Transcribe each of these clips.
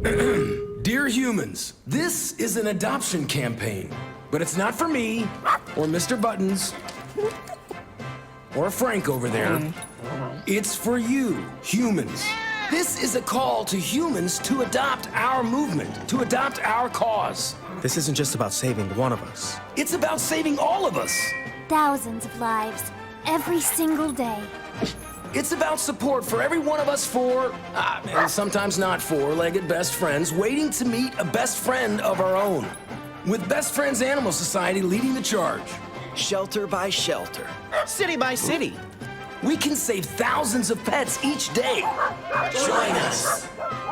Dear humans, this is an adoption campaign, but it's not for me, or Mr. Buttons, or Frank over there. It's for you, humans. This is a call to humans to adopt our movement, to adopt our cause. This isn't just about saving one of us. It's about saving all of us. Thousands of lives, every single day. It's about support for every one of us four, and sometimes not four-legged best friends waiting to meet a best friend of our own. With Best Friends Animal Society leading the charge. Shelter by shelter, city by city. We can save thousands of pets each day. Join us.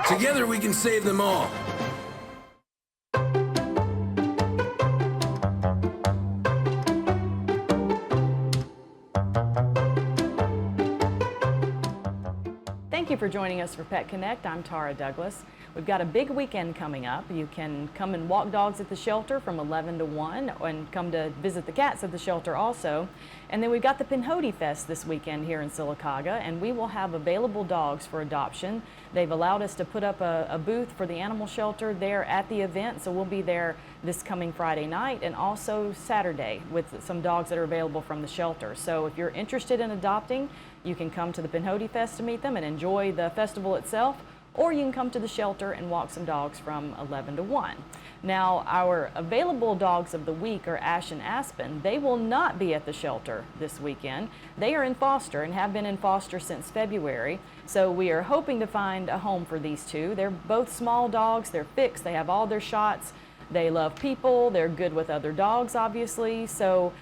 Together we can save them all. Thank you for joining us for Pet Connect. I'm Tara Douglas. We've got a big weekend coming up. You can come and walk dogs at the shelter from 11 to 1 and come to visit the cats at the shelter also. And then we've got the Pinhoti Fest this weekend here in Sylacauga, and we will have available dogs for adoption. They've allowed us to put up a booth for the animal shelter there at the event, so we'll be there this coming Friday night and also Saturday with some dogs that are available from the shelter. So if you're interested in adopting, you can come to the Pinhoti Fest to meet them and enjoy the festival itself, or you can come to the shelter and walk some dogs from 11 to 1. Now, our available dogs of the week are Ash and Aspen. They will not be at the shelter this weekend. They are in foster and have been in foster since February, so we are hoping to find a home for these two. They're both small dogs, they're fixed, they have all their shots, they love people, they're good with other dogs, obviously, so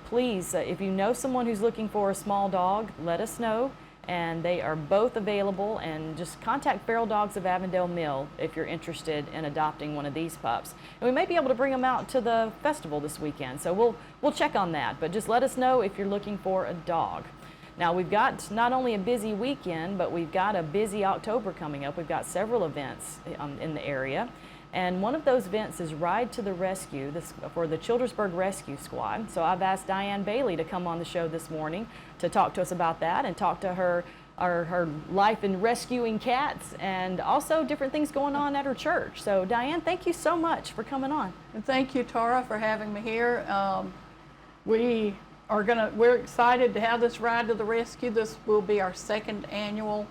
please, if you know someone who's looking for a small dog, let us know. And they are both available, and just contact Feral Dogs of Avondale Mill if you're interested in adopting one of these pups. And we may be able to bring them out to the festival this weekend, so we'll check on that, but just let us know if you're looking for a dog. Now, we've got not only a busy weekend, but we've got a busy October coming up. We've got several events in the area. And one of those events is Ride to the Rescue for the Childersburg Rescue Squad. So I've asked Diane Bailey to come on the show this morning to talk to us about that and talk to her life in rescuing cats and also different things going on at her church. So Diane, thank you so much for coming on. And thank you, Tara, for having me here. We're excited to have this Ride to the Rescue. This will be our second annual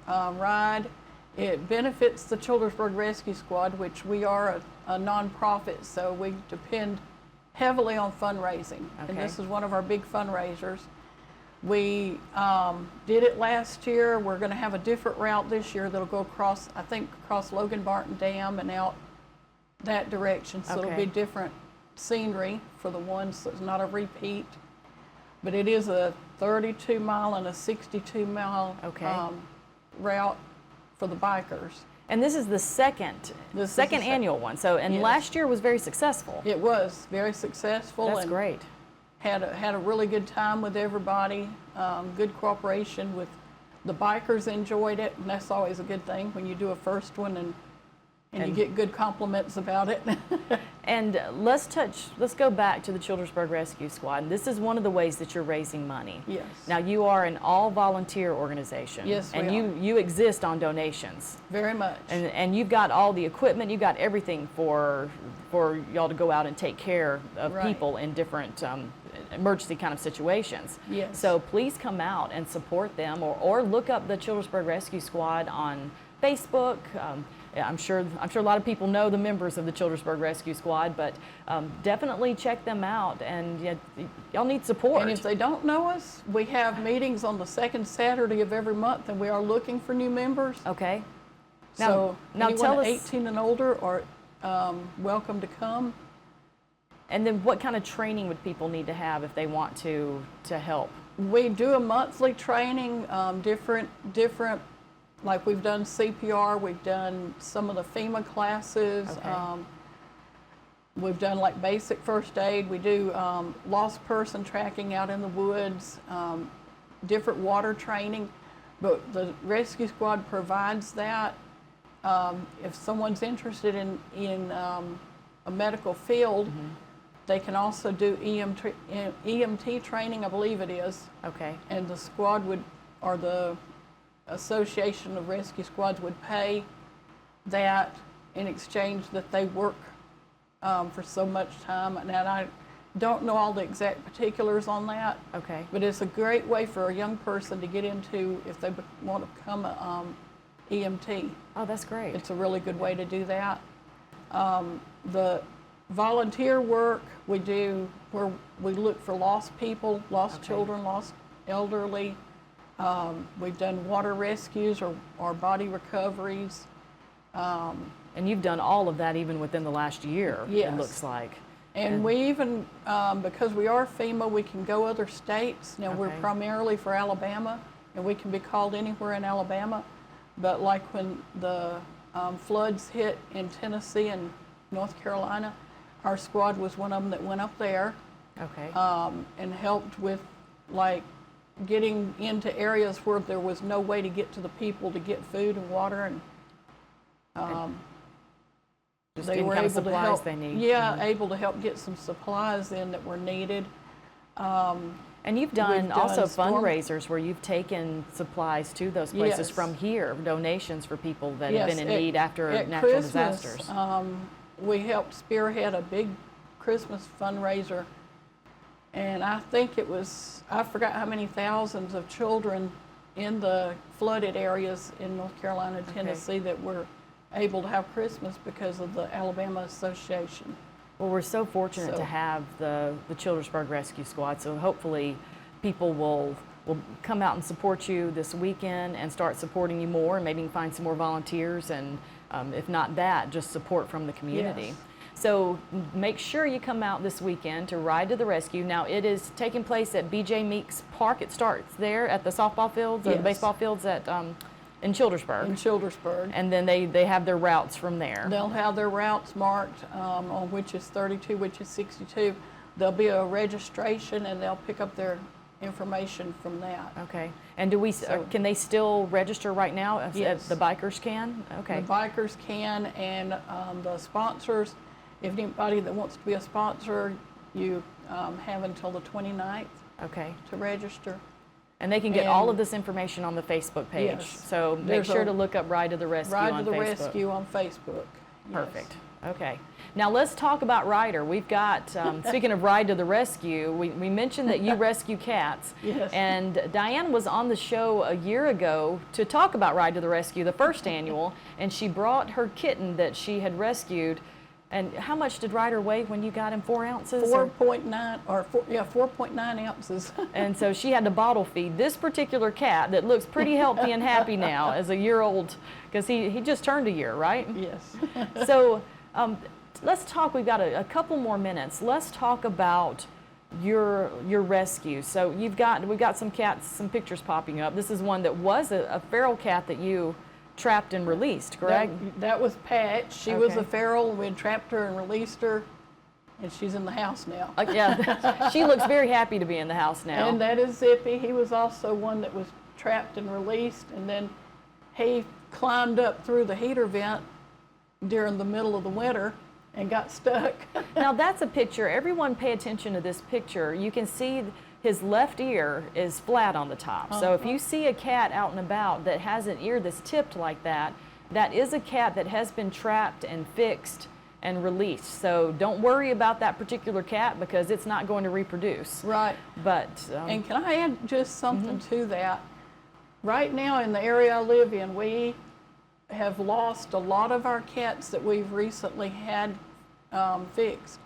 ride. It benefits the Childersburg Rescue Squad, which we are a nonprofit, so we depend heavily on fundraising. Okay. And this is one of our big fundraisers. We did it last year. We're going to have a different route this year that'll go across, I think, across Logan Barton Dam and out that direction. So it'll be different scenery for the ones, so it's not a repeat. But it is a 32-mile and a 62-mile route for the bikers. And this is the second annual one. So, and last year was very successful. It was very successful. That's great. Had a really good time with everybody. Good cooperation with the bikers. Enjoyed it, and that's always a good thing when you do a first one and you get good compliments about it. And let's go back to the Childersburg Rescue Squad. This is one of the ways that you're raising money. Yes. Now, you are an all-volunteer organization. Yes, we and you exist on donations. Very much. And you've got all the equipment, you've got everything for y'all to go out and take care of people in different emergency kind of situations. Yes. So please come out and support them, or look up the Childersburg Rescue Squad on Facebook. I'm sure a lot of people know the members of the Childersburg Rescue Squad, but definitely check them out, and y'all need support. And if they don't know us, we have meetings on the second Saturday of every month, and we are looking for new members. Okay. Now anyone tell us, 18 and older are welcome to come. And then what kind of training would people need to have if they want to help? We do a monthly training, different, like we've done CPR, we've done some of the FEMA classes, we've done like basic first aid, we do lost person tracking out in the woods, different water training, but the rescue squad provides that. If someone's interested in a medical field, they can also do EMT training, I believe it is. Okay. And the squad would, or the Association of Rescue Squads would pay that in exchange that they work for so much time. And I don't know all the exact particulars on that. Okay. But it's a great way for a young person to get into if they want to become a EMT. Oh, that's great. It's a really good way to do that. The volunteer work we do where we look for lost people, lost children, lost elderly. We've done water rescues or body recoveries. And you've done all of that even within the last year, Yes. it looks like. And we even, because we are FEMA, we can go other states. Now, we're Okay. primarily for Alabama, and we can be called anywhere in Alabama. But like when the floods hit in Tennessee and North Carolina, our squad was one of them that went up there Okay. and helped with like getting into areas where there was no way to get to the people to get food and water, and Just they any were kind of able to supplies help. they need. Yeah, Mhm. able to help get some supplies in that were needed. And you've done We've also done storm- fundraisers where you've taken supplies to those places Yes. from here, donations for people that have Yes, been in at- need after at natural Christmas, disasters. We helped spearhead a big Christmas fundraiser, and I think it was, I forgot how many thousands of children in the flooded areas in North Carolina and Tennessee that were able to have Christmas because of the Alabama Association. Well, we're so fortunate So- to have the Childersburg Rescue Squad, so hopefully people will come out and support you this weekend and start supporting you more, and maybe you can find some more volunteers, and if not that, just support from the community. Yes. So make sure you come out this weekend to Ride to the Rescue. Now, it is taking place at B.J. Meeks Park. It starts there at the softball fields, or the Yes. baseball fields at in Childersburg. In Childersburg. And then they have their routes from there. They'll have their routes marked on which is 32, which is 62. There'll be a registration, and they'll pick up their information from that. Okay. And do we, can they still register right now? Yes. The bikers can? Okay. The bikers can, and the sponsors, if anybody that wants to be a sponsor, you have until the 29th Okay. to register. And they can get all And- of this information on the Facebook page. Yes. So make There's sure a to look up Ride to the Rescue Ride on to the Facebook. Rescue on Facebook. Yes. Perfect. Okay. Now let's talk about Ryder. We've got, speaking of Ride to the Rescue, we mentioned that you rescue cats. Yes. And Diane was on the show a year ago to talk about Ride to the Rescue, the first annual, and she brought her kitten that she had rescued. And how much did Ryder weigh when you got him? 4 ounces? or- 4.9 ounces. And so she had to bottle feed this particular cat that looks pretty healthy and happy now as a year-old, because he just turned a year, right? Yes. So let's talk, we've got a couple more minutes. Let's talk about your rescue. So we've got some cats, some pictures popping up. This is one that was a feral cat that you trapped and released, correct? That was Patch. She was Okay. a feral. We had trapped her and released her, and she's in the house now. Yeah, she looks very happy to be in the house now. And that is Zippy. He was also one that was trapped and released, and then he climbed up through the heater vent during the middle of the winter and got stuck. Now that's a picture. Everyone pay attention to this picture. You can see his left ear is flat on the top. So if you see a cat out and about that has an ear that's tipped like that, that is a cat that has been trapped and fixed and released. So don't worry about that particular cat because it's not going to reproduce. Right. But And can I add just something to that? Right now in the area I live in, we have lost a lot of our cats that we've recently had fixed.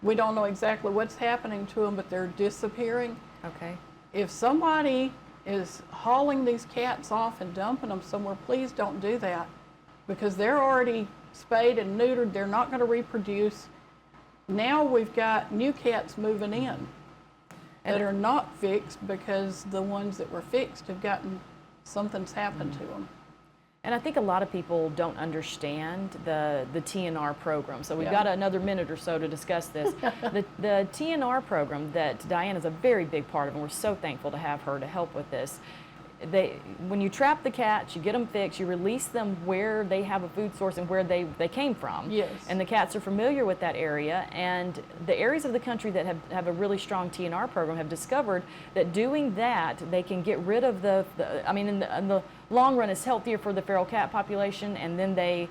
We don't know exactly what's happening to them, but they're disappearing. okay. If somebody is hauling these cats off and dumping them somewhere, please don't do that because they're already spayed and neutered. They're not going to reproduce. Now we've got new cats moving in that are not fixed because the ones that were fixed have gotten, something's happened to them. And I think a lot of people don't understand the TNR program. So we've Yeah. got another minute or so to discuss this. The TNR program that Diane is a very big part of, and we're so thankful to have her to help with this. when you trap the cats, you get them fixed, you release them where they have a food source and where they came from. Yes. And the cats are familiar with that area. And the areas of the country that have a really strong TNR program have discovered that doing that, they can get rid of I mean, in the long run, it's healthier for the feral cat population, and then they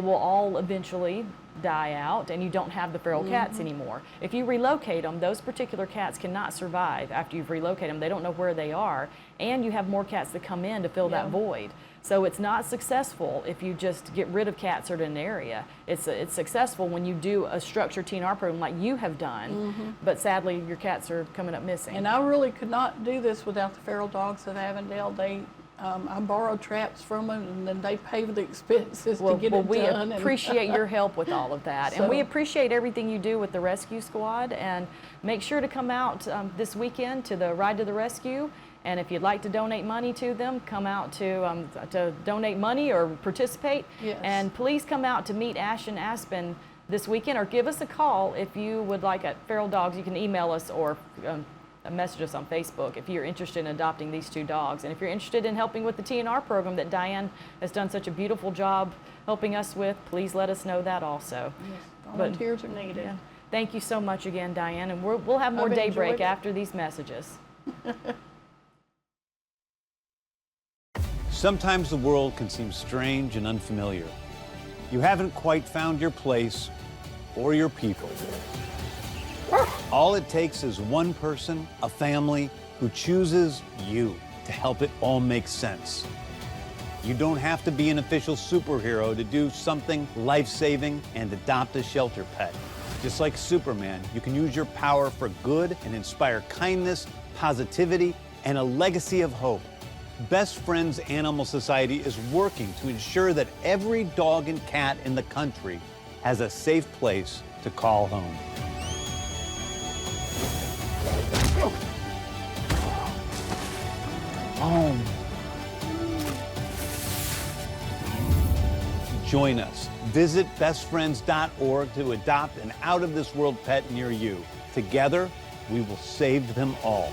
will all eventually die out, and you don't have the feral cats anymore. If you relocate them, those particular cats cannot survive after you've relocated them. They don't know where they are, and you have more cats that come in to fill that void. So it's not successful if you just get rid of cats in an area. It's successful when you do a structured TNR program like you have done, but sadly your cats are coming up missing. And I really could not do this without the feral dogs of Avondale. I borrowed traps from them, and then they pay for the expenses to get it done. We appreciate your help with all of that. And we appreciate everything you do with the rescue squad. And make sure to come out this weekend to the Ride to the Rescue. And if you'd like to donate money to them, come out to donate money or participate. Yes. And please come out to meet Ash and Aspen this weekend, or give us a call if you would like at Feral Dogs. You can email us or message us on Facebook if you're interested in adopting these 2 dogs. And if you're interested in helping with the TNR program that Diane has done such a beautiful job helping us with, please let us know that also. Yes, volunteers are needed. Yeah. Thank you so much again, Diane, and we'll have more I've Daybreak enjoyed it. after these messages. Sometimes the world can seem strange and unfamiliar. You haven't quite found your place or your people. All it takes is one person, a family, who chooses you to help it all make sense. You don't have to be an official superhero to do something life-saving and adopt a shelter pet. Just like Superman, you can use your power for good and inspire kindness, positivity, and a legacy of hope. Best Friends Animal Society is working to ensure that every dog and cat in the country has a safe place to call home. Home. Join us. Visit bestfriends.org to adopt an out-of-this-world pet near you. Together, we will save them all.